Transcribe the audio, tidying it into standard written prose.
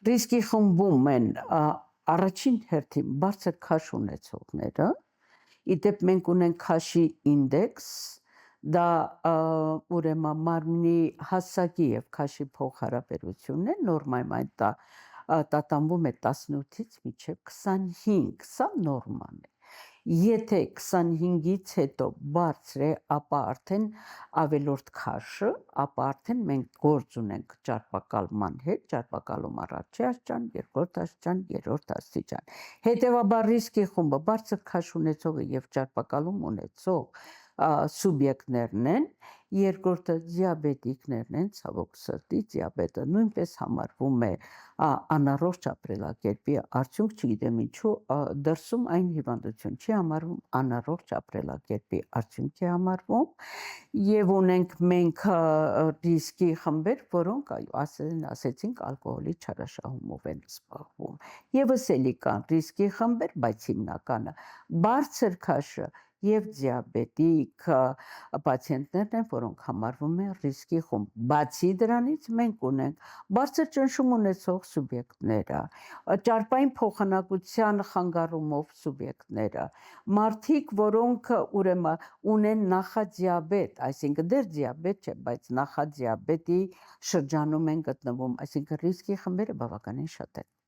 Ռիսկի խմբում են առաջին հերթին բարձր քաշ ունեցողները, իդեպ մենք ունենք քաշի ինդեքս, դա ուրեմն մարմնի հասակի եւ քաշի փոխհարաբերությունն է, նորմայում այն տատանվում է 18-ից մինչև 25, սա նորման է։ Եթե 25-ից հետո բարձր է, ապա արդեն ավելորդ քաշը, ապա արդեն մենք գործ ունենք ճարպակալման հետ, ճարպակալում առաջի աստիճան, երկրորդ աստիճան, երրորդ աստիճան։ Հետևաբար ռիսկի խումբը բարձր քաշ ունեցողը եւ ճարպակալում ունեցող սուբյեկտներն են, երկրորդը դիաբետիկներն են, ցավոք սրտի դիաբետը նույնպես համարվում է անառողջ ապրելակերպի արդյունք, չգիտեմ ինչու դրսում այն հիվանդություն չի համարվում, անառողջ ապրելակերպի արդյունք է համարվում, եւ ունենք մենք ռիսկի խմբեր, որոնք ասեցինք ալկոհոլի չարաշահումով են զբաղվում։ Եվս էլի կան ռիսկի խմբեր, բայց հիմնականը բարձր քաշը եւ դիաբետիկ պացիենտներն են, որոնք համարվում են ռիսկի խումբ։ Բացի դրանից մենք ունենք բարձր ճնշում ունեցող սուբյեկտները, ճարպային փոխանակության խանգարումով սուբյեկտները, մարդիկ, որոնք ուրեմն ունեն նախադիաբետ, այսինքն դեռ դիաբետ չէ, բայց նախադիաբետի շրջանում են գտնվում, այսինքն ռիսկի խմբերը բավականին շատ են։